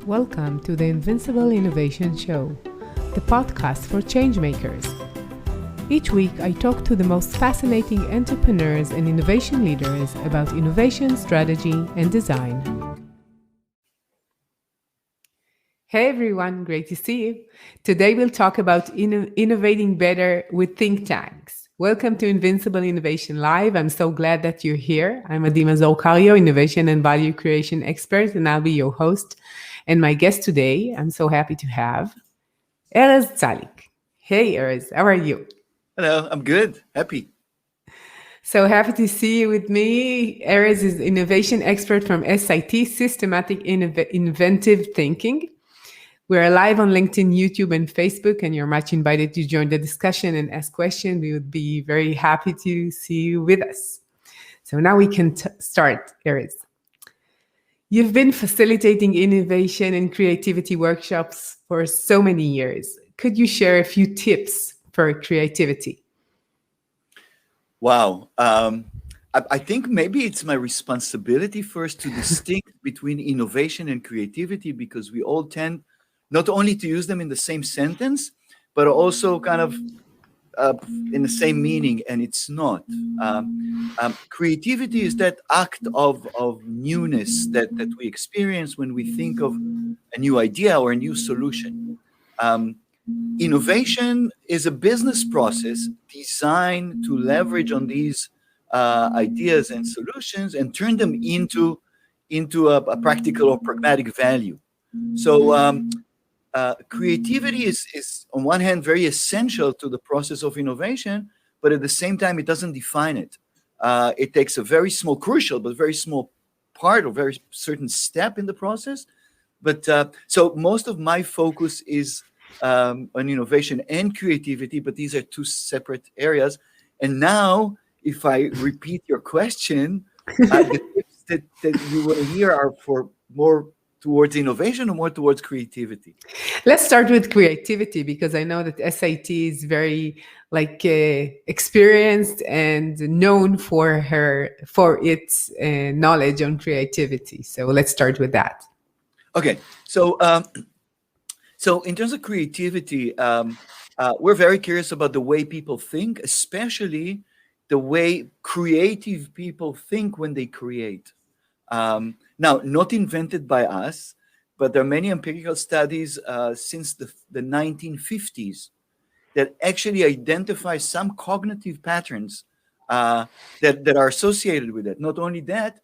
Welcome to the Invincible Innovation Show, the podcast for changemakers. Each week, I talk to the most fascinating entrepreneurs and innovation leaders about innovation, strategy, and design. Hey everyone, great to see you. Today we'll talk about innovating better with think tanks. Welcome to Invincible Innovation Live. I'm so glad that you're here. I'm Mazor, Kario, innovation and value creation expert, and I'll be your host. And my guest today, I'm so happy to have Erez Tsalik. Hey Erez, how are you? Hello, I'm good. Happy. So happy to see you with me. Erez is innovation expert from SIT, Systematic Inventive Thinking. We're live on LinkedIn, YouTube, and Facebook, and you're much invited to join the discussion and ask questions. We would be very happy to see you with us. So now we can start, Erez. You've been facilitating innovation and creativity workshops for so many years. Could you share a few tips for creativity? Wow. I think maybe it's my responsibility first to distinguish between innovation and creativity, because we all tend not only to use them in the same sentence, but also kind of in the same meaning, and it's not. Creativity is that act of newness that we experience when we think of a new idea or a new solution. Innovation is a business process designed to leverage on these ideas and solutions and turn them into a practical or pragmatic value. So creativity is on one hand very essential to the process of innovation, but at the same time it doesn't define it. It takes a very small, crucial but very small part or very certain step in the process. But so most of my focus is on innovation and creativity, but these are two separate areas. And now, if I repeat your question, the tips that you will hear are for more towards innovation or more towards creativity? Let's start with creativity, because I know that SIT is very experienced and known for its knowledge on creativity. So let's start with that. Okay, so in terms of creativity, we're very curious about the way people think, especially the way creative people think when they create. Now, not invented by us, but there are many empirical studies since the 1950s that actually identify some cognitive patterns that are associated with it. Not only that,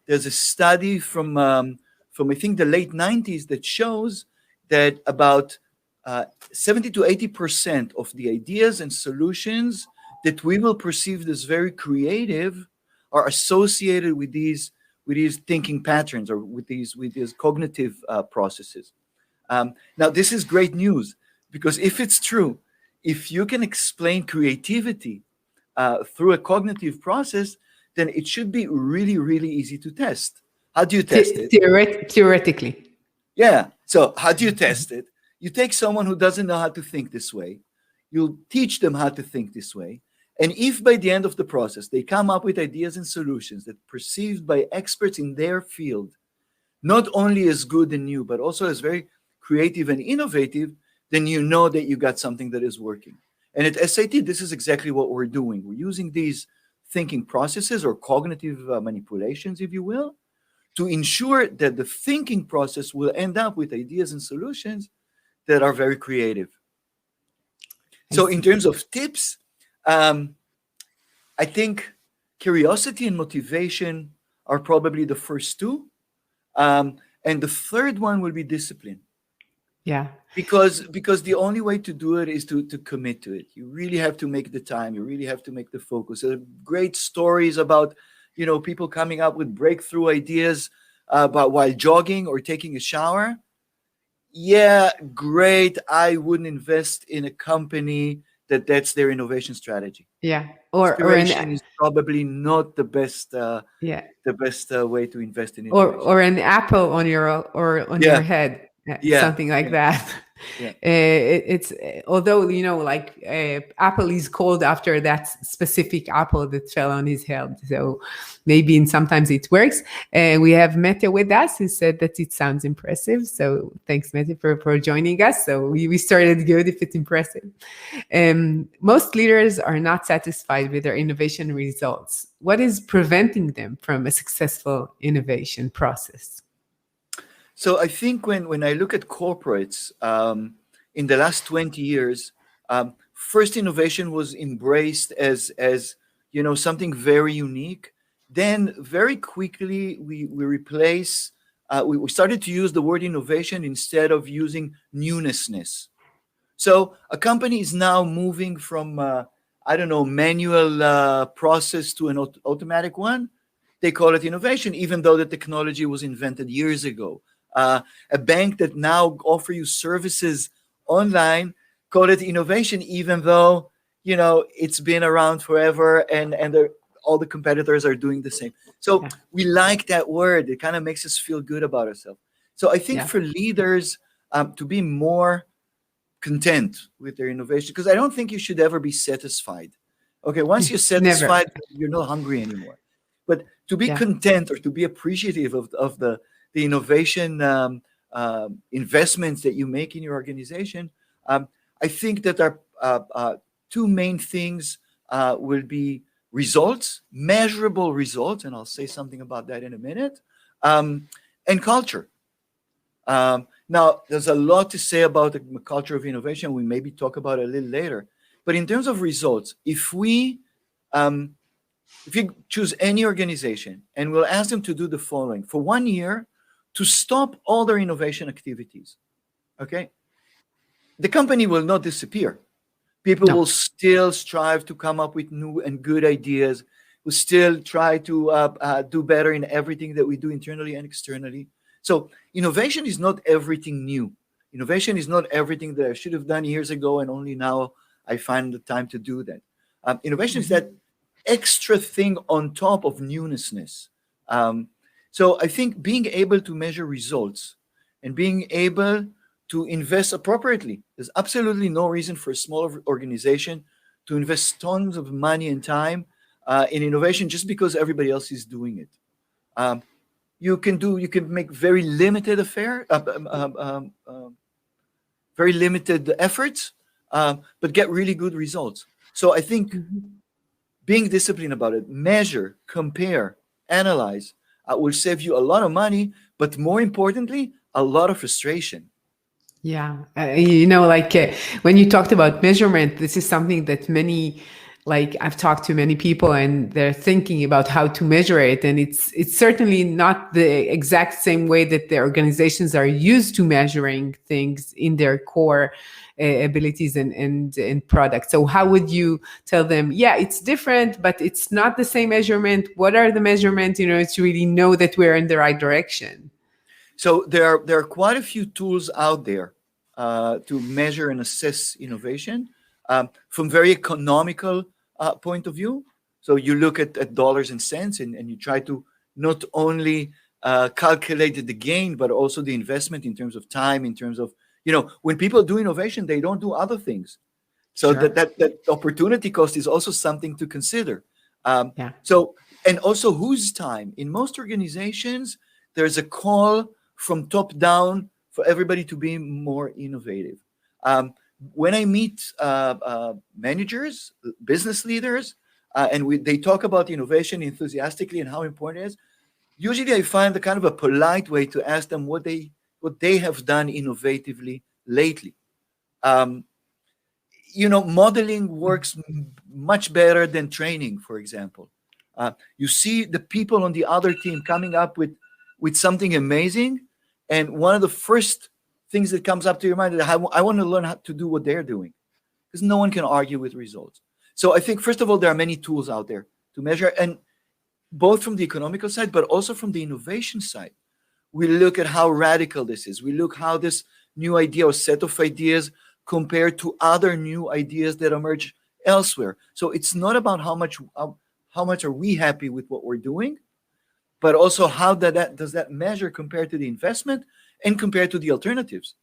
there's a study from I think the late 90s that shows that about 70 to 80% of the ideas and solutions that we will perceive as very creative are associated with these thinking patterns or with these cognitive processes. Now, this is great news, because if it's true, if you can explain creativity through a cognitive process, then it should be really, really easy to test. How do you test it? Theoretically. Yeah. So how do you test it? You take someone who doesn't know how to think this way. You'll teach them how to think this way. And if by the end of the process, they come up with ideas and solutions that perceived by experts in their field, not only as good and new, but also as very creative and innovative, then you know that you got something that is working. And at SIT, this is exactly what we're doing. We're using these thinking processes or cognitive manipulations, if you will, to ensure that the thinking process will end up with ideas and solutions that are very creative. So in terms of tips, I think curiosity and motivation are probably the first two. And the third one will be discipline. Yeah. Because the only way to do it is to commit to it. You really have to make the time. You really have to make the focus. There are great stories about, people coming up with breakthrough ideas about while jogging or taking a shower. Yeah, great. I wouldn't invest in a company that's their innovation strategy. Yeah, Inspiration is probably not the best. The best way to invest in innovation. Or an apple on your head. Yeah. Something like that. Yeah. It's although like Apple is called after that specific apple that fell on his head, so maybe in sometimes it works. We have Mete with us, who said that it sounds impressive. So thanks, Mete, for joining us. So we started good if it's impressive. Most leaders are not satisfied with their innovation results. What is preventing them from a successful innovation process? So I think when I look at corporates in the last 20 years, first innovation was embraced as something very unique. Then very quickly we replace we started to use the word innovation instead of using newnessness. So a company is now moving from I don't know, manual process to an automatic one. They call it innovation, even though the technology was invented years ago. A bank that now offer you services online call it innovation, even though it's been around forever, and all the competitors are doing the same. So Yeah. we like that word. It kind of makes us feel good about ourselves. So I think Yeah. for leaders to be more content with their innovation, because I don't think you should ever be satisfied. Okay, once you're Never. satisfied, you're not hungry anymore. But to be Yeah. content or to be appreciative of the innovation investments that you make in your organization, I think that our two main things will be results, measurable results, and I'll say something about that in a minute, and culture. Now, there's a lot to say about the culture of innovation. We maybe talk about it a little later. But in terms of results, um, if you choose any organization and we'll ask them to do the following for 1 year, to stop all their innovation activities, okay, the company will not disappear. People No. will still strive to come up with new and good ideas. Will still try to do better in everything that we do internally and externally. So innovation is not everything new. Innovation is not everything that I should have done years ago and only now I find the time to do that. Innovation is that extra thing on top of newnessness. Um, so I think being able to measure results and being able to invest appropriately. There's absolutely no reason for a small organization to invest tons of money and time in innovation just because everybody else is doing it. Um, you can make very limited efforts, but get really good results. So I think Mhm. being disciplined about it, measure, compare, analyze, will save you a lot of money, but more importantly, a lot of frustration. Yeah, like when you talked about measurement, this is something that I've talked to many people, and they're thinking about how to measure it, and it's certainly not the exact same way that the organizations are used to measuring things in their core abilities and products. So how would you tell them? Yeah, it's different, but it's not the same measurement. What are the measurements? To really know that we're in the right direction. So there are quite a few tools out there to measure and assess innovation from very economical point of view. So you look at dollars and cents, and you try to not only calculate the gain, but also the investment in terms of time, in terms of when people do innovation, they don't do other things. So that Sure. that opportunity cost is also something to consider. Yeah. So and also whose time. In most organizations, there's a call from top down for everybody to be more innovative. Um, when I meet managers, business leaders, and they talk about innovation enthusiastically and how important it is, usually I find the kind of a polite way to ask them what they have done innovatively lately. Um, Modeling works much better than training, for example. You see the people on the other team coming up with something amazing, and one of the first things that comes up to your mind is, I want to learn how to do what they're doing, because no one can argue with results. So I think, first of all, there are many tools out there to measure, and both from the economical side, but also from the innovation side. We look at how radical this is. We look how this new idea or set of ideas compare to other new ideas that emerge elsewhere. So it's not about how much are we happy with what we're doing, but also how does that measure compared to the investment and compared to the alternatives.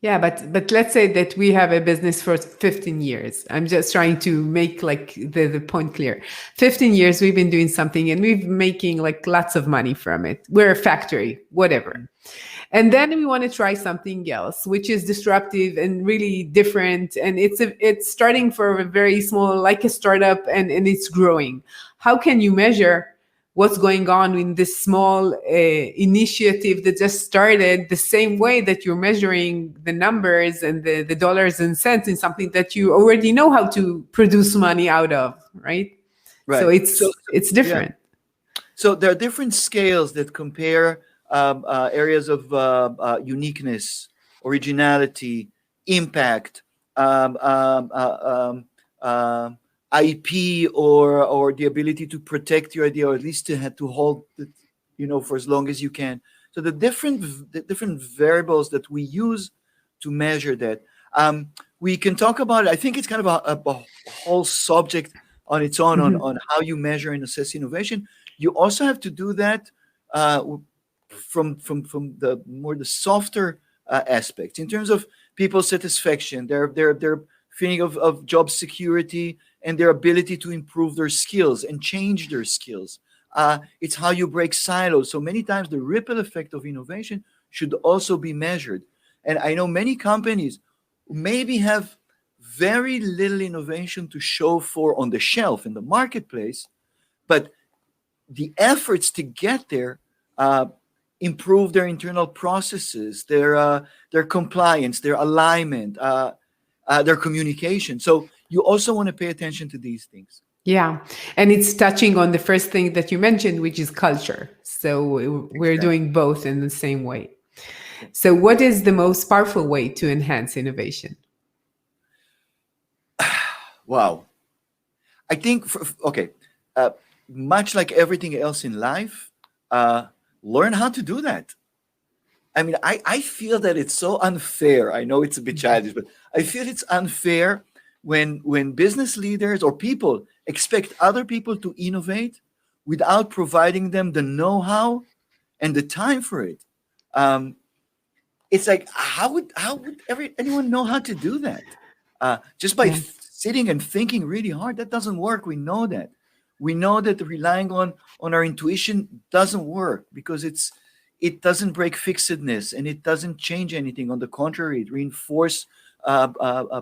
Yeah, but let's say that we have a business for 15 years. I'm just trying to make like the point clear. 15 years we've been doing something and we've making like lots of money from it. We're a factory, whatever. And then we want to try something else, which is disruptive and really different. And it's starting for a very small, like a startup, and it's growing. How can you measure what's going on in this small initiative that just started the same way that you're measuring the numbers and the dollars and cents in something that you already know how to produce money out of, right? So Right. it's Yeah. different. So there are different scales that compare areas of uniqueness, originality, impact, um, um, uh, IP, or the ability to protect your idea, or at least to have to hold it, for as long as you can. So the different variables that we use to measure that. We can talk about it. I think it's kind of a whole subject on its own, on, Mhm. on how you measure and assess innovation. You also have to do that uh, from the softer aspects in terms of people's satisfaction, their feeling of job security, and their ability to improve their skills and change their skills. It's how you break silos. So many times the ripple effect of innovation should also be measured. And I know many companies maybe have very little innovation to show for on the shelf in the marketplace, but the efforts to get there uh, improve their internal processes, their compliance, their alignment, their communication. So you also want to pay attention to these things. Yeah. And it's touching on the first thing that you mentioned, which is culture. So we're Exactly. doing both in the same way. So, what is the most powerful way to enhance innovation? Wow. I think, okay, uh, much like everything else in life, uh, learn how to do that. I mean, I feel that it's so unfair. I know it's a bit childish, but I feel it's unfair when business leaders or people expect other people to innovate without providing them the know-how and the time for it. Um, it's like how would anyone know how to do that? Just by Yeah. sitting and thinking really hard, that doesn't work. We know that. We know that relying on our intuition doesn't work because it doesn't break fixedness and it doesn't change anything. On the contrary, it reinforces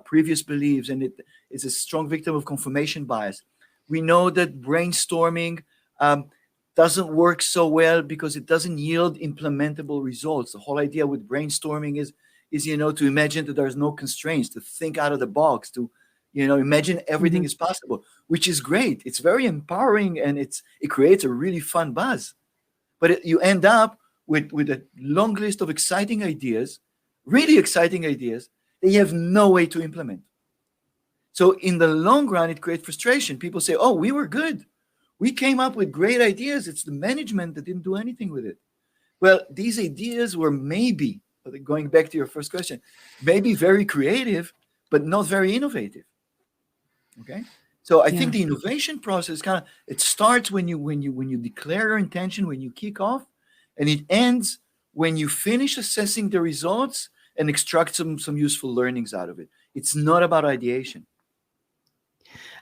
previous beliefs, and it is a strong victim of confirmation bias. We know that brainstorming um, doesn't work so well because it doesn't yield implementable results. The whole idea with brainstorming is to imagine that there's no constraints, to think out of the box, to imagine everything Mhm. is possible, which is great. It's very empowering, and it creates a really fun buzz. But you end up with a long list of exciting ideas, really exciting ideas that you have no way to implement. So in the long run, it creates frustration. People say, "Oh, we were good. We came up with great ideas. It's the management that didn't do anything with it." Well, these ideas were maybe, going back to your first question, maybe very creative, but not very innovative. Okay. So I think Yeah. the innovation process it starts when you declare your intention, when you kick off, and it ends when you finish assessing the results and extract some useful learnings out of it. It's not about ideation.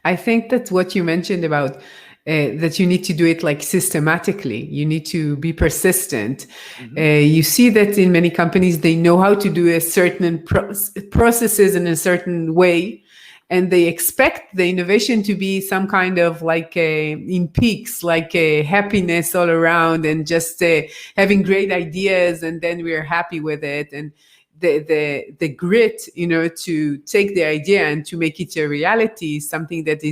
I think that's what you mentioned about that you need to do it like systematically. You need to be persistent. Mhm. You see that in many companies, they know how to do a certain processes in a certain way, and they expect the innovation to be some kind of like in peaks, like a happiness all around, and just having great ideas, and then we're happy with it. And the grit, to take the idea and to make it a reality is something that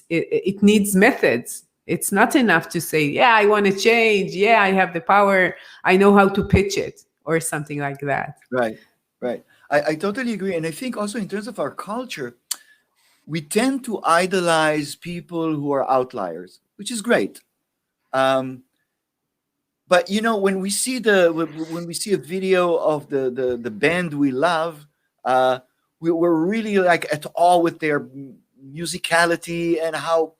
it needs methods. It's not enough to say, yeah, I want to change, yeah, I have the power, I know how to pitch it, or something like that. Right, right. I totally agree. And I think also in terms of our culture, we tend to idolize people who are outliers, which is great. Um, but when we see a video of the band we love, uh, we're really like at all with their musicality and how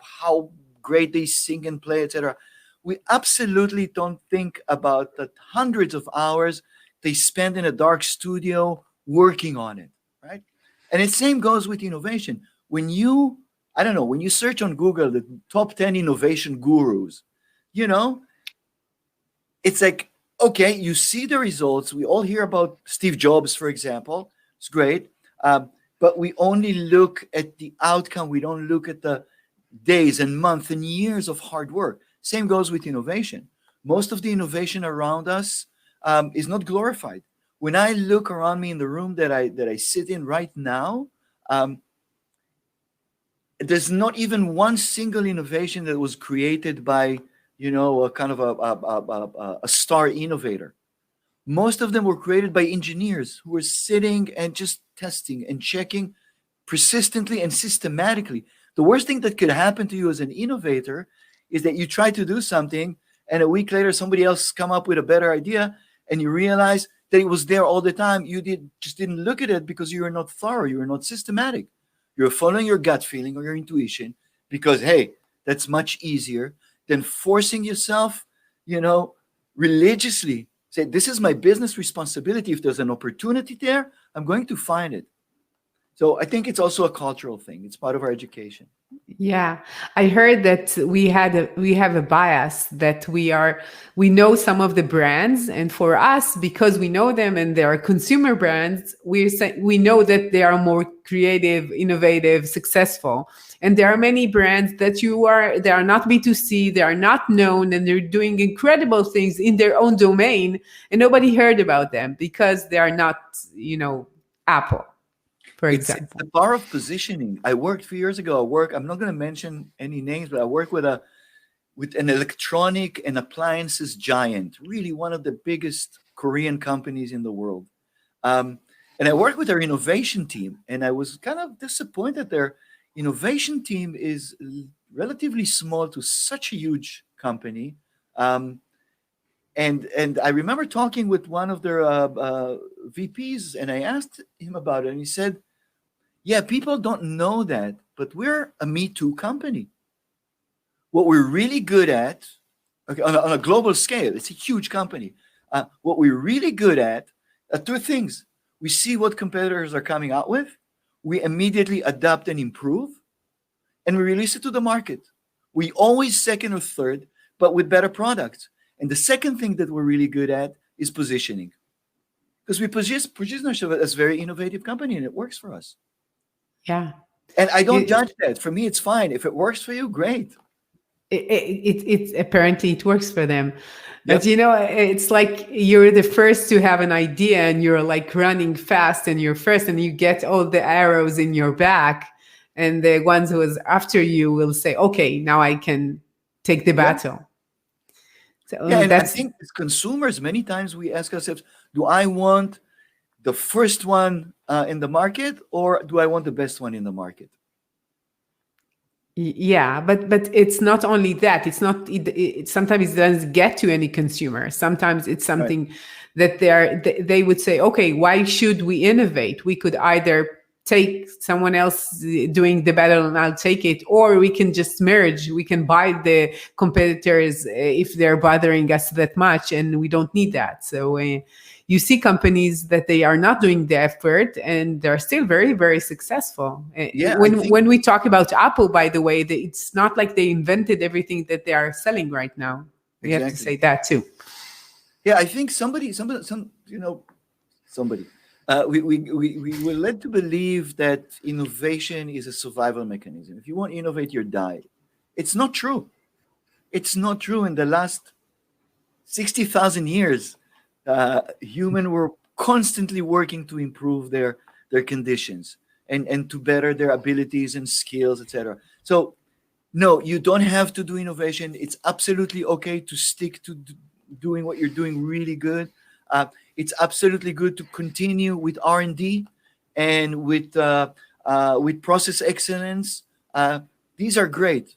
great they sing and play, etc. We absolutely don't think about the hundreds of hours they spend in a dark studio working on it, right? And the same goes with innovation. When you, I don't know, when you search on Google the top 10 innovation gurus, you know, it's like, okay, you see the results. We all hear about Steve Jobs, for example. It's great. But we only look at the outcome. We don't look at the days and months and years of hard work. Same goes with innovation. Most of the innovation around us is not glorified. When I look around me in the room that I sit in right now, there's not even one single innovation that was created by, a kind of a star innovator. Most of them were created by engineers who were sitting and just testing and checking persistently and systematically. The worst thing that could happen to you as an innovator is that you try to do something and a week later somebody else come up with a better idea and you realize that it was there all the time. You just didn't look at it because you were not thorough, you were not systematic. You're following your gut feeling or your intuition because, hey, that's much easier than forcing yourself, religiously. Say, this is my business responsibility. If there's an opportunity there, I'm going to find it. So I think it's also a cultural thing. It's part of our education. Yeah, I heard that we have a bias that we know some of the brands, and for us, because we know them and they are consumer brands, we know that they are more creative, innovative, successful. And there are many brands that they are not B2C, they are not known, and they're doing incredible things in their own domain, and nobody heard about them because they are not, Apple, for It's example. the power of positioning. I worked 3 years ago. I'm not going to mention any names, but I worked with an electronic and appliances giant, really one of the biggest Korean companies in the world. And I worked with their innovation team, and I was kind of disappointed. Their innovation team is relatively small to such a huge company. And I remember talking with one of their VPs, and I asked him about it, and he said, yeah, people don't know that, but we're a Me Too company. What we're really good at, okay, on a global scale, it's a huge company. What we're really good at are two things. We see what competitors are coming out with, we immediately adapt and improve, and we release it to the market. We always second or third, but with better products. And the second thing that we're really good at is positioning. Because we position ourselves as a very innovative company, and it works for us. Yeah. And I don't judge that. For me, it's fine. If it works for you, great. It apparently it works for them. Yep. But it's like you're the first to have an idea and you're like running fast and you're first and you get all the arrows in your back, and the ones who is after you will say, okay, now I can take the battle. So Yeah, and I that's think as consumers, many times we ask ourselves, do I want the first one in the market, or do I want the best one in the market? Yeah, but it's not only that. It's not. Sometimes it doesn't get to any consumer. Sometimes it's something that they would say, okay, why should we innovate? We could either take someone else doing the better and I'll take it, or we can just merge. We can buy the competitors if they're bothering us that much, and we don't need that. So you see companies that they are not doing the effort and they're still very, very successful. Yeah, When we talk about Apple, by the way, it's not like they invented everything that they are selling right now. We have to say that too. Yeah, I think somebody. We were led to believe that innovation is a survival mechanism. If you won't innovate, you die. It's not true. It's not true. In the last 60,000 years, humans were constantly working to improve their conditions and to better their abilities and skills, etc. So, no, you don't have to do innovation. It's absolutely okay to stick to doing what you're doing really good. It's absolutely good to continue with R&D and with process excellence. These are great.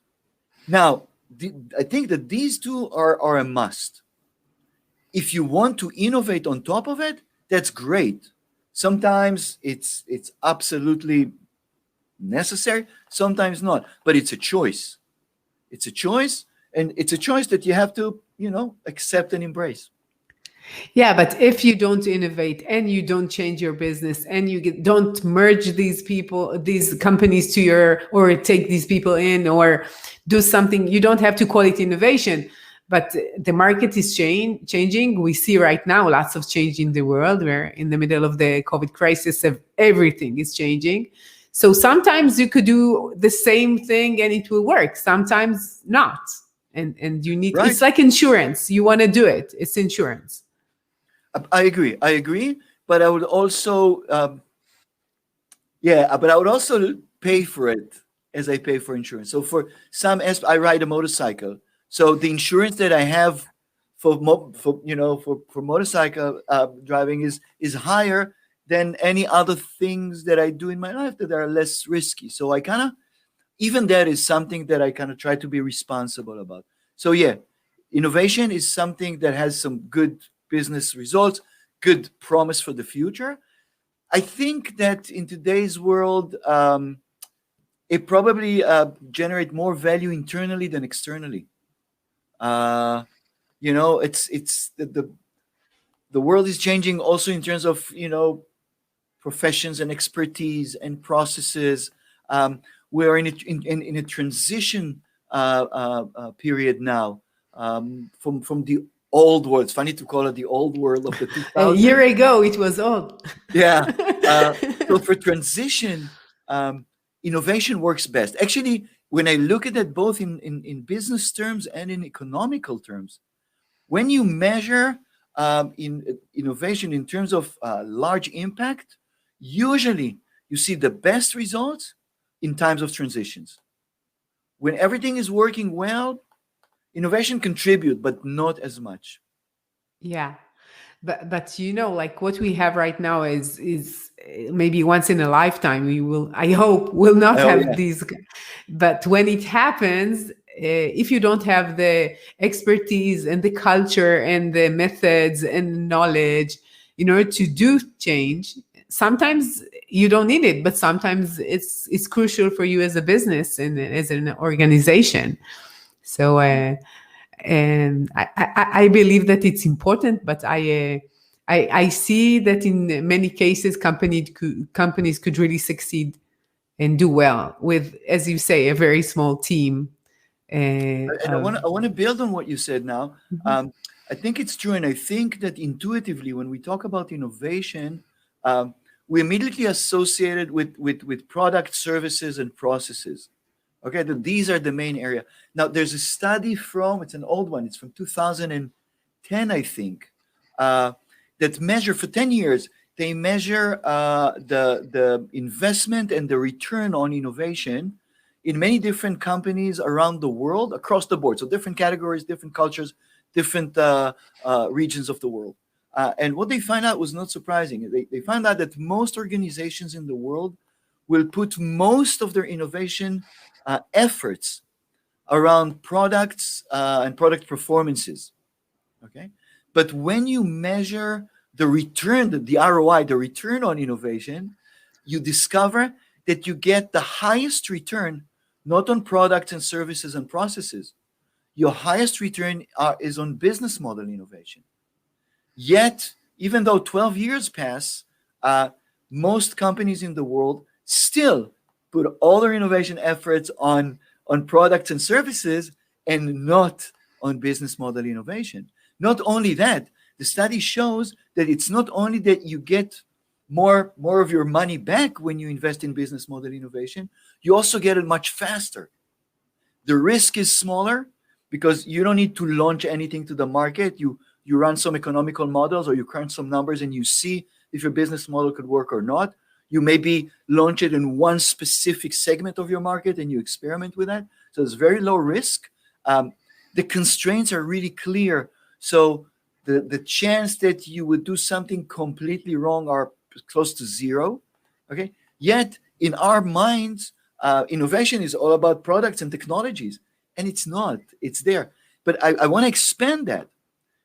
Now, I think that these two are a must. If you want to innovate on top of it, that's great. Sometimes it's absolutely necessary, sometimes not, but it's a choice. It's a choice, and it's a choice that you have to, accept and embrace. Yeah, but if you don't innovate and you don't change your business and don't merge these people, these companies to your, or take these people in, or do something, you don't have to call it innovation. But the market is changing. We see right now lots of change in the world. We're in the middle of the COVID crisis. Everything is changing. So sometimes you could do the same thing and it will work. Sometimes not. And you need, Right. it's like insurance. You want to do it. It's insurance. I agree. I agree. But I would also, yeah, but I would also pay for it as I pay for insurance. So for I ride a motorcycle. So the insurance that I have for motorcycle driving is higher than any other things that I do in my life that are less risky. So I kind of, even that is something that I kind of try to be responsible about. So yeah, innovation is something that has some good business results, good promise for the future. I think that in today's world, it probably generate more value internally than externally. Uh, it's the world is changing also in terms of professions and expertise and processes. We are in a transition period now from the old world. It's funny to call it the old world of the A year 2000s. ago, it was old. Yeah. So for transition, innovation works best. Actually, when I look at it both in business terms and in economical terms, when you measure in innovation in terms of large impact, usually you see the best results in times of transitions. When everything is working well, innovation contribute, but not as much. Yeah. But like what we have right now is maybe once in a lifetime. We will, I hope, will not Oh have yeah. these. But when it happens, if you don't have the expertise and the culture and the methods and knowledge in order to do change, sometimes you don't need it. But sometimes it's crucial for you as a business and as an organization. So. And I believe that it's important, but I see that in many cases companies could really succeed and do well with, as you say, a very small team And I of. want to build on what you said now. Mhm. I think it's true, and I think that intuitively, when we talk about innovation, um, we immediately associate it with product, services, and processes. Okay, that these are the main area. Now, there's a study from, it's an old one, it's from 2010, I think, uh, that measure for 10 years. They measure the investment and the return on innovation in many different companies around the world, across the board. So different categories, different cultures, different regions of the world. And what they find out was not surprising. They found out that most organizations in the world will put most of their innovation efforts around products and product performances. Okay, but when you measure the return, the ROI, the return on innovation, you discover that you get the highest return not on products and services and processes. Your highest return is on business model innovation. Yet, even though 12 years pass, most companies in the world still put all their innovation efforts on products and services and not on business model innovation. Not only that, the study shows that it's not only that you get more of your money back when you invest in business model innovation, you also get it much faster. The risk is smaller because you don't need to launch anything to the market. You run some economical models or you crunch some numbers and you see if your business model could work or not. You maybe launch it in one specific segment of your market and you experiment with that. So it's very low risk. The constraints are really clear. So the chance that you would do something completely wrong are close to zero. Okay. Yet in our minds, innovation is all about products and technologies, and it's not. It's there. But I want to expand that.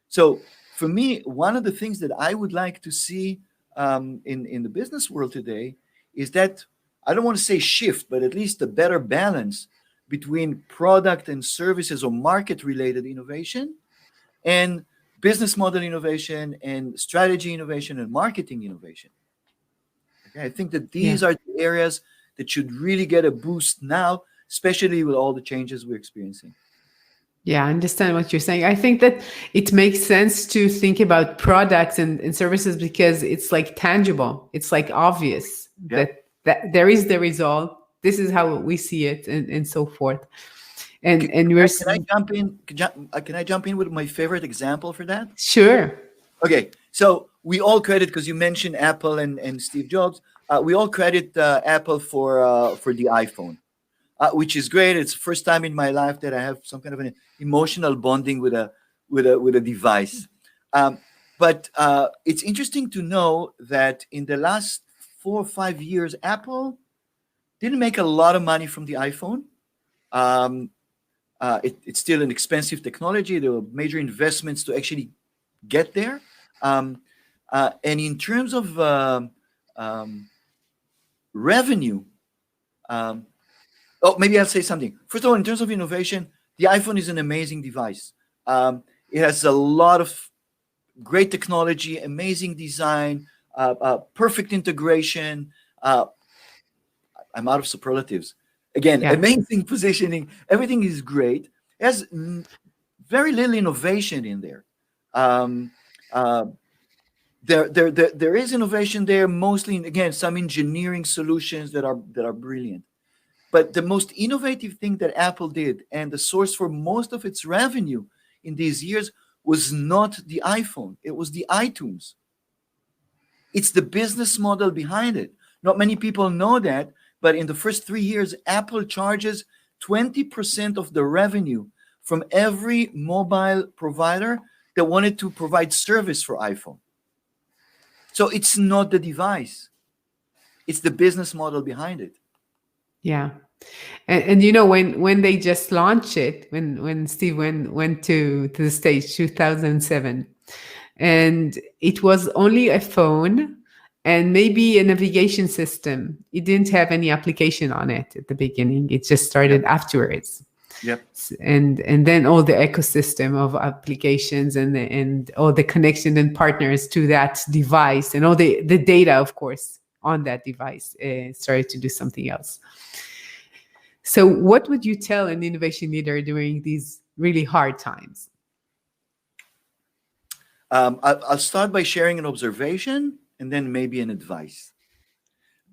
So for me, one of the things that I would like to see in the business world today is that I don't want to say shift, but at least a better balance between product and services or market related innovation and business model innovation and strategy innovation and marketing innovation. Okay, I think that Yeah. these are the areas that should really get a boost now, especially with all the changes we're experiencing. Yeah, I understand what you're saying. I think that it makes sense to think about products and services because it's like tangible. It's like obvious Yeah. that there is the result. This is how we see it, and so forth. Can, And can I can I jump in? Can I jump in with my favorite example for that? sure. Okay, so we all credit, because you mentioned Apple and Steve Jobs. We all credit Apple for the iPhone, which is great. It's the first time in my life that I have some kind of an emotional bonding with a device. But it's interesting to know that in the last 4 or 5 years, Apple didn't make a lot of money from the iPhone. Um, it's still an expensive technology. There were major investments to actually get there. Um, and in terms of um, revenue, um, oh, maybe I'll say something. First of all, in terms of innovation, the iPhone is an amazing device. It has a lot of great technology, amazing design, perfect integration. Uh, I'm out of superlatives. Again, Yeah. amazing positioning. Everything is great. It has very little innovation in there. Um, uh, there is innovation there, mostly in, again, some engineering solutions that are brilliant. But the most innovative thing that Apple did, and the source for most of its revenue in these years, was not the iPhone. It was the iTunes. It's the business model behind it. Not many people know that, but in the first 3 years, Apple charges 20% of the revenue from every mobile provider that wanted to provide service for iPhone. So it's not the device, it's the business model behind it. Yeah. And you know, when they just launched it, when Steve went to the stage 2007, and it was only a phone and maybe a navigation system. It didn't have any application on it at the beginning. It just Yep. started afterwards. Yep. And then all the ecosystem of applications and all the connection and partners to that device and all the data, of course, on that device started to do something else. So what would you tell an innovation leader during these really hard times? I'll start by sharing an observation and then maybe an advice.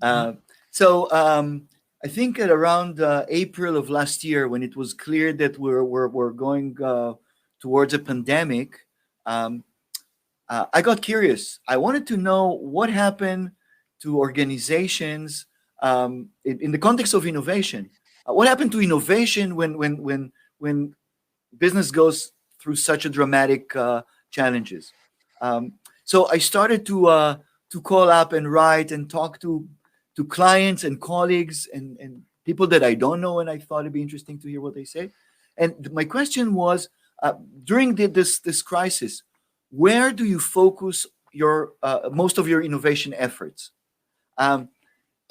Uh, so I think at around April of last year, when it was clear that we're going towards a pandemic, um, I got curious. I wanted to know what happened to organizations in the context of innovation. What happened to innovation when business goes through such a dramatic challenges? Um, so I started to call up and write and talk to clients and colleagues and people that I don't know, and I thought it'd be interesting to hear what they say. And my question was, during this crisis, where do you focus your most of your innovation efforts? Um,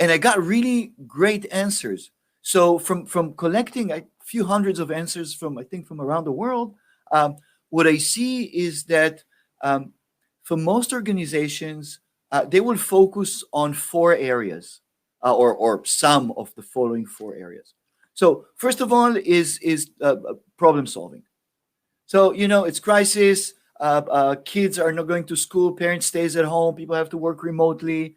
and I got really great answers. So from collecting a few hundreds of answers from, I think, from around the world, um, what I see is that um, for most organizations, they will focus on four areas, or some of the following four areas. So first of all is problem solving. So it's crisis. Kids are not going to school. Parents stays at home. People have to work remotely.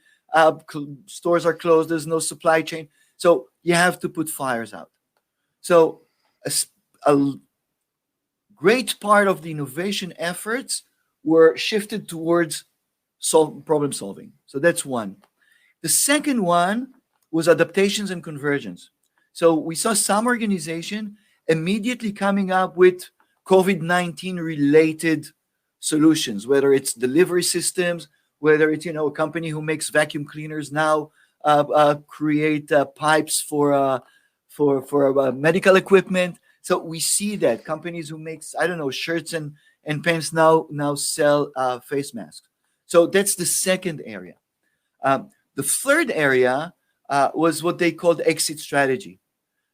Stores are closed. There's no supply chain. So you have to put fires out. So a great part of the innovation efforts were shifted towards problem solving. So that's one. The second one was adaptations and conversions. So we saw some organization immediately coming up with COVID-19 related solutions, whether it's delivery systems, whether it's a company who makes vacuum cleaners now create pipes for medical equipment. So we see that companies who makes, I don't know, shirts and pants now sell face masks. So that's the second area. The third area was what they called exit strategy.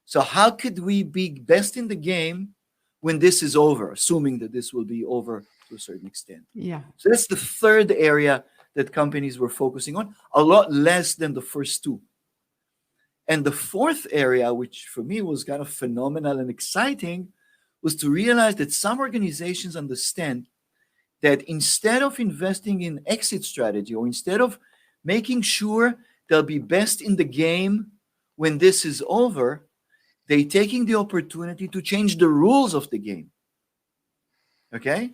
So how could we be best in the game when this is over, assuming that this will be over to a certain extent. Yeah. So that's the third area that companies were focusing on, a lot less than the first two. And the fourth area, which for me was kind of phenomenal and exciting, was to realize that some organizations understand that instead of investing in exit strategy, or instead of making sure they'll be best in the game when this is over, they taking the opportunity to change the rules of the game. Okay,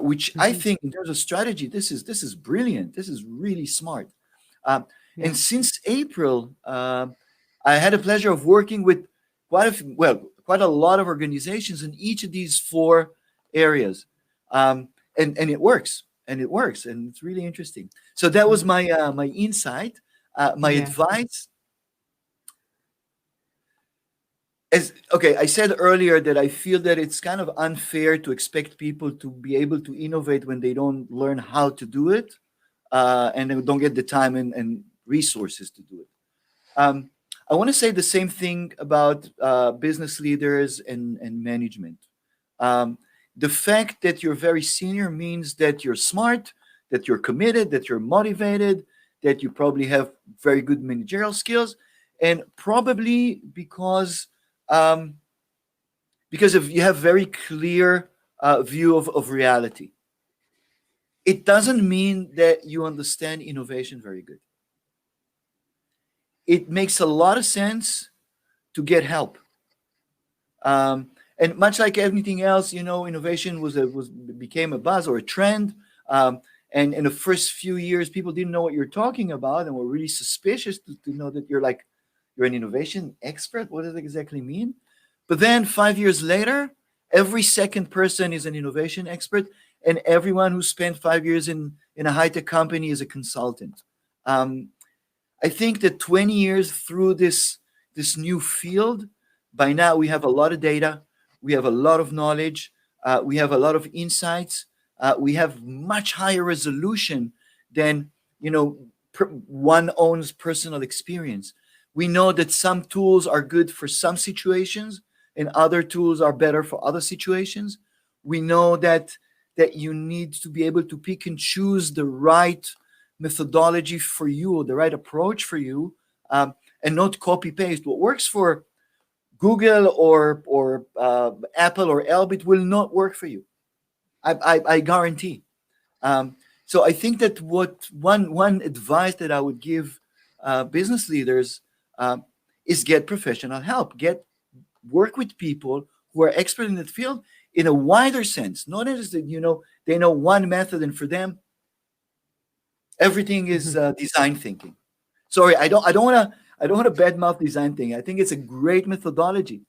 which I Mhm. think in terms of strategy, this is brilliant. This is really smart. Um, Yeah. and since April, I had the pleasure of working with quite a lot of organizations in each of these four areas, and it works, and it's really interesting. So that was Mhm. my insight, my Yeah. advice. As okay, I said earlier that I feel that it's kind of unfair to expect people to be able to innovate when they don't learn how to do it, and they don't get the time and resources to do it. Um, I want to say the same thing about business leaders and management. Um, the fact that you're very senior means that you're smart, that you're committed, that you're motivated, that you probably have very good managerial skills, and probably um, because of you have very clear view of reality. It doesn't mean that you understand innovation very good. It makes a lot of sense to get help. And much like anything else, innovation was became a buzz or a trend. And in the first few years, people didn't know what you're talking about and were really suspicious to know that you're an innovation expert. What does it exactly mean? But then 5 years later, every second person is an innovation expert, and everyone who spent 5 years in a high tech company is a consultant. Um, I think that 20 years through this new field, by now we have a lot of data, we have a lot of knowledge, we have a lot of insights, we have much higher resolution than one owns personal experience. We know that some tools are good for some situations, and other tools are better for other situations. We know that you need to be able to pick and choose the right methodology for you, or the right approach for you, and not copy paste. What works for Google or Apple or Elbit will not work for you. I guarantee. Um, so I think that what one advice that I would give business leaders um, is get professional help. Get work with people who are expert in that field in a wider sense. Not as that they know one method, and for them everything is Mhm. design thinking. Sorry, I don't want to badmouth design thinking. I think it's a great methodology,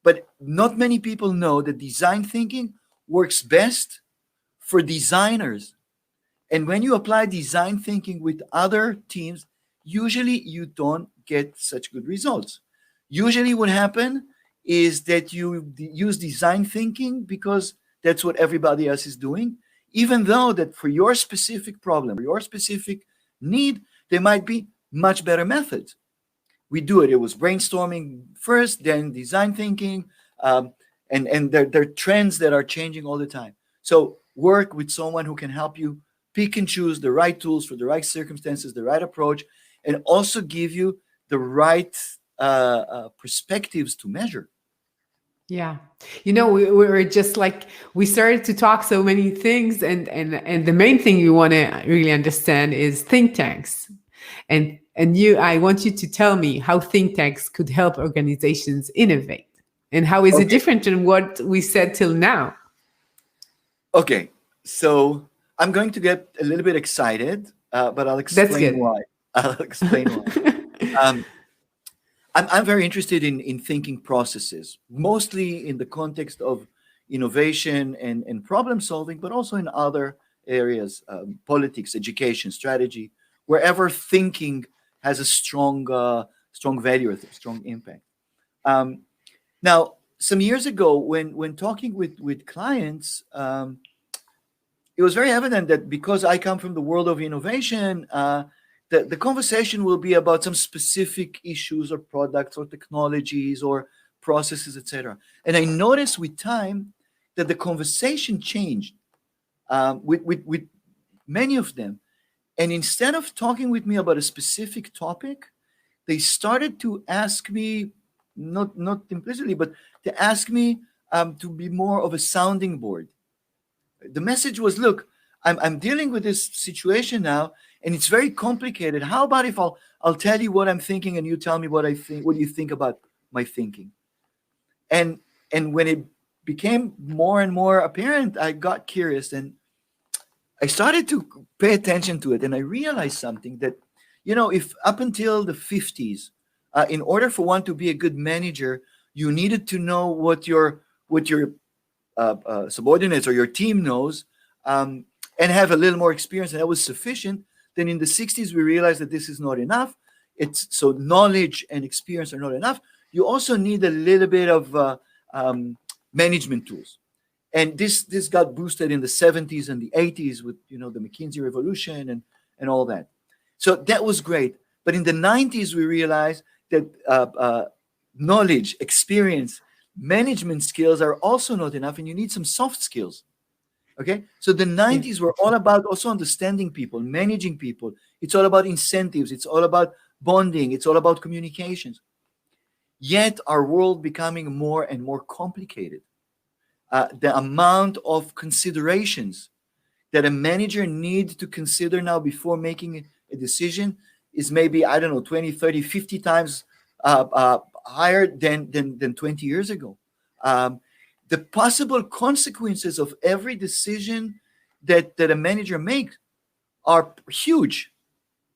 but not many people know that design thinking works best for designers. And when you apply design thinking with other teams, usually you don't get such good results. Usually, what happens is that you use design thinking because that's what everybody else is doing, even though that for your specific problem, for your specific need, there might be much better methods. We do it. It was brainstorming first, then design thinking, um, and there are trends that are changing all the time. So work with someone who can help you pick and choose the right tools for the right circumstances, the right approach, and also give you the right perspectives to measure. Yeah. We were just like, we started to talk so many things, and the main thing you want to really understand is think tanks. And I want you to tell me how think tanks could help organizations innovate. And how is it Okay, different than what we said till now? okay. So I'm going to get a little bit excited, but I'll That's explain good. why. I'll explain why. Um, I'm very interested in thinking processes, mostly in the context of innovation and problem solving, but also in other areas, politics, education, strategy, wherever thinking has a strong value, or strong impact. Um, Now, some years ago, when talking with clients, it was very evident that because I come from the world of innovation, the conversation will be about some specific issues or products or technologies or processes, etc. And I noticed with time that the conversation changed. with many of them. And instead of talking with me about a specific topic, they started to ask me, not implicitly, but to ask me to be more of a sounding board. The message was, look, I'm dealing with this situation now, and it's very complicated. How about if I'll tell you what I'm thinking, and you tell me what I think, what you think about my thinking? And when it became more and more apparent, I got curious, and I started to pay attention to it, and I realized something that, if up until the 50s, in order for one to be a good manager, you needed to know what your subordinates or your team knows, and have a little more experience, and that was sufficient. Then in the 60s, we realized that this is not enough. So knowledge and experience are not enough. You also need a little bit of management tools. And this got boosted in the 70s and the 80s with the McKinsey revolution and all that. So that was great. But in the 90s, we realized that knowledge, experience, management skills are also not enough, and you need some soft skills. Okay, so the 90s were all about also understanding people, managing people. It's all about incentives. It's all about bonding. It's all about communications. Yet our world becoming more and more complicated. The amount of considerations that a manager needs to consider now before making a decision is maybe, I don't know, 20, 30, 50 times higher than 20 years ago. The possible consequences of every decision that a manager makes are huge.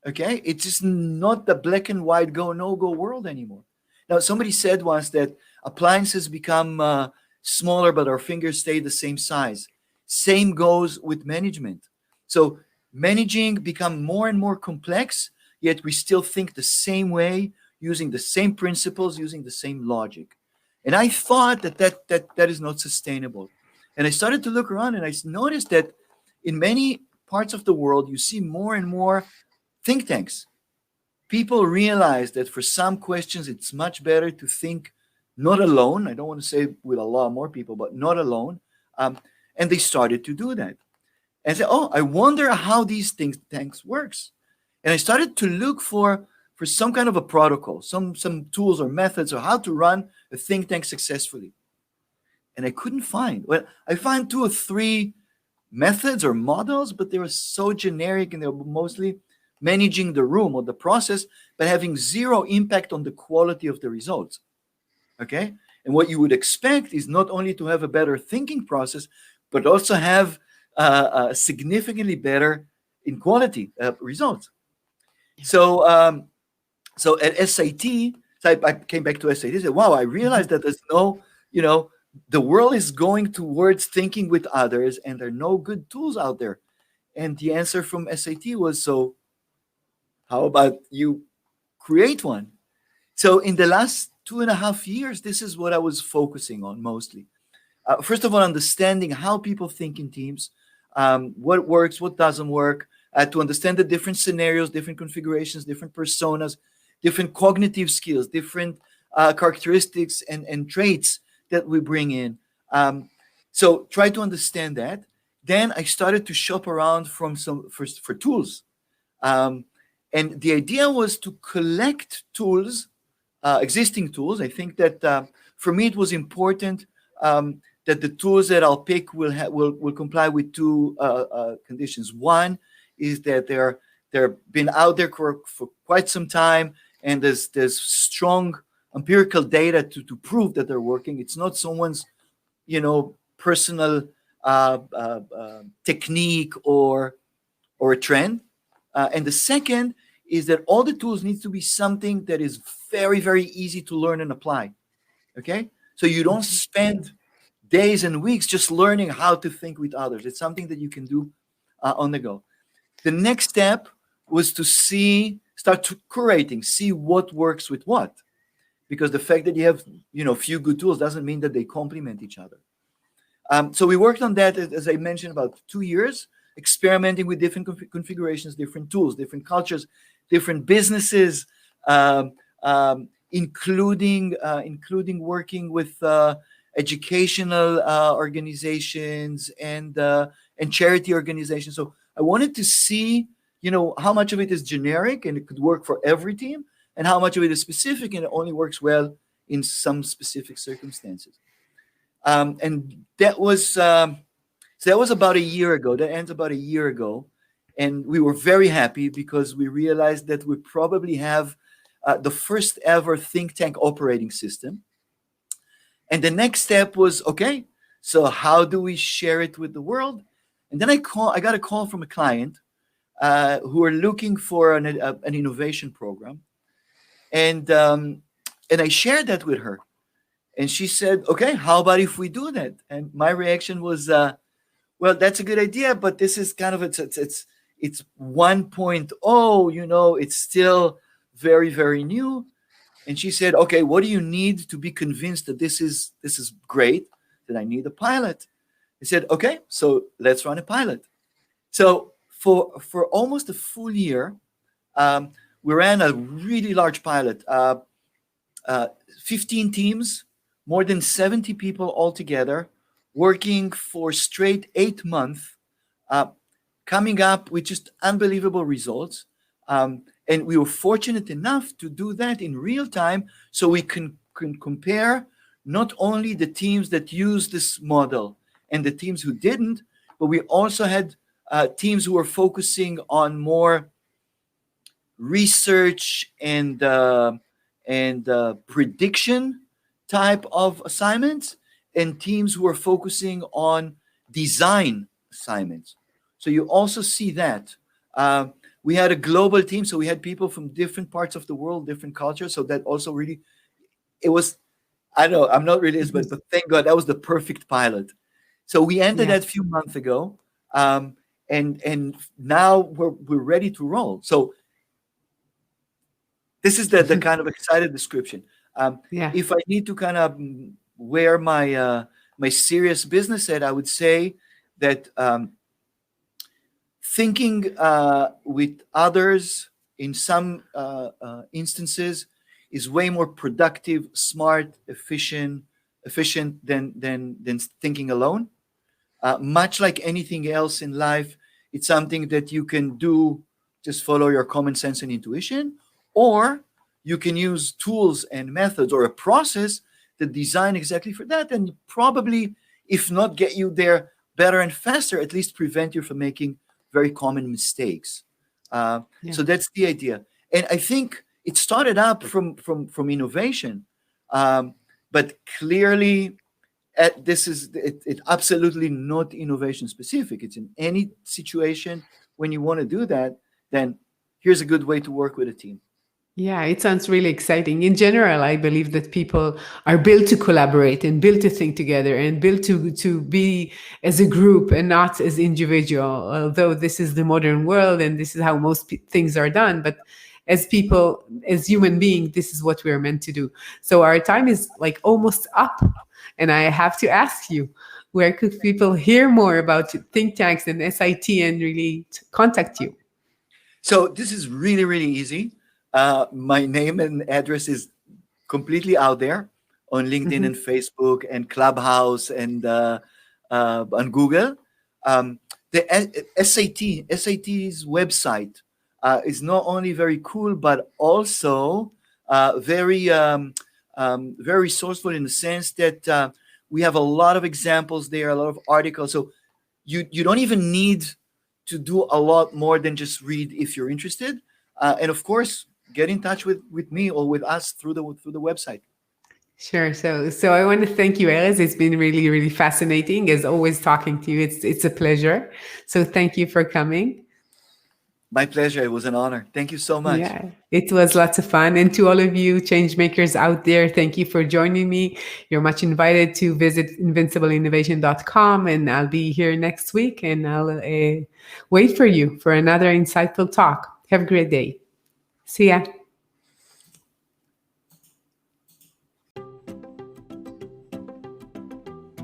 Okay, it's just not the black and white go no go world anymore. Now, somebody said once that appliances become smaller, but our fingers stay the same size. Same goes with management. So managing become more and more complex, yet we still think the same way, using the same principles, using the same logic. And I thought that is not sustainable. And I started to look around, and I noticed that in many parts of the world, you see more and more think tanks. People realize that for some questions, it's much better to think not alone. I don't want to say with a lot more people, but not alone. And they started to do that. And say, oh, I wonder how these think tanks works. And I started to look for some kind of a protocol, some tools or methods, or how to run a think tank successfully. And I couldn't find. Well, I found 2 or 3 methods or models, but they were so generic, and they were mostly managing the room or the process, but having zero impact on the quality of the results. Okay? And what you would expect is not only to have a better thinking process, but also have significantly better in quality results. So at SIT, I came back to SIT and said, wow, I realized that there's no, the world is going towards thinking with others, and there are no good tools out there. And the answer from SIT was, so how about you create one? So in the last 2.5 years, this is what I was focusing on mostly. First of all, understanding how people think in teams, what works, what doesn't work, to understand the different scenarios, different configurations, different personas, different cognitive skills, different characteristics and traits that we bring in. So try to understand that. Then I started to shop around for tools. And the idea was to collect tools, existing tools. I think that for me it was important that the tools that I'll pick will comply with 2 conditions. One is that they're been out there for quite some time, and there's strong empirical data to prove that they're working. It's not someone's personal technique or a trend. And the second is that all the tools need to be something that is very, very easy to learn and apply. Okay, so you don't spend days and weeks just learning how to think with others. It's something that you can do on the go. The next step was to start curating, see what works with what, because the fact that you have few good tools doesn't mean that they complement each other. So we worked on that, as I mentioned, about 2 years, experimenting with different configurations, different tools, different cultures, different businesses, including working with educational organizations and and charity organizations. So I wanted to see, how much of it is generic and it could work for every team, and how much of it is specific and it only works well in some specific circumstances. And that was about a year ago. That ends about a year ago. And we were very happy because we realized that we probably have the first ever think tank operating system. And the next step was, okay, so how do we share it with the world? And then I got a call from a client who are looking for an innovation program. And I shared that with her. And she said, okay, how about if we do that? And my reaction was, well, that's a good idea, but this is kind of, it's 1.0, it's still very, very new. And she said, okay, what do you need to be convinced that this is great, that I need a pilot? I said, okay, so let's run a pilot. So for almost a full year, we ran a really large pilot, 15 teams, more than 70 people altogether, working for straight 8 months, coming up with just unbelievable results. And we were fortunate enough to do that in real time, so we can compare not only the teams that use this model and the teams who didn't, but we also had teams who were focusing on more research and prediction type of assignments, and teams who are focusing on design assignments. So you also see that. We had a global team, so we had people from different parts of the world, different cultures. So that also really, it was, I know, I'm not really, but thank God that was the perfect pilot. So we ended that a few months ago, and now we're ready to roll. So this is the kind of excited description. If I need to kind of wear my my serious business hat, I would say that thinking with others in some instances is way more productive, smart, efficient than thinking alone. Much like anything else in life, it's something that you can do, just follow your common sense and intuition, or you can use tools and methods or a process that design exactly for that, and probably, if not get you there better and faster, at least prevent you from making very common mistakes. So that's the idea. And I think it started up from innovation, but clearly this is it absolutely not innovation specific. It's in any situation when you want to do that, then here's a good way to work with a team. Yeah, it sounds really exciting. In general, I believe that people are built to collaborate and built to think together and built to be as a group and not as individual, although this is the modern world and this is how most things are done. But as people, as human beings, this is what we're meant to do. So our time is like almost up. And I have to ask you, where could people hear more about think tanks and SIT and really contact you? So this is really, really easy. My name and address is completely out there on LinkedIn and Facebook and Clubhouse and on Google. The SAT's website is not only very cool, but also very resourceful in the sense that we have a lot of examples there, a lot of articles. So you don't even need to do a lot more than just read if you're interested. And of course, get in touch with me or with us through the website. Sure. So I want to thank you, Erez. It's been really, really fascinating, as always, talking to you. It's a pleasure. So thank you for coming. My pleasure. It was an honor. Thank you so much. Yeah, it was lots of fun. And to all of you change makers out there, thank you for joining me. You're much invited to visit invincibleinnovation.com, and I'll be here next week, and I'll wait for you for another insightful talk. Have a great day. See ya.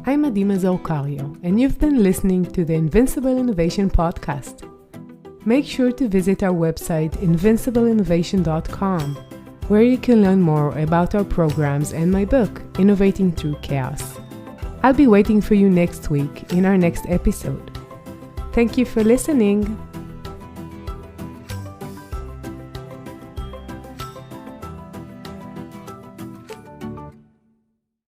I'm Mazor Kario, and you've been listening to the Invincible Innovation Podcast. Make sure to visit our website, invincibleinnovation.com, where you can learn more about our programs and my book, Innovating Through Chaos. I'll be waiting for you next week in our next episode. Thank you for listening.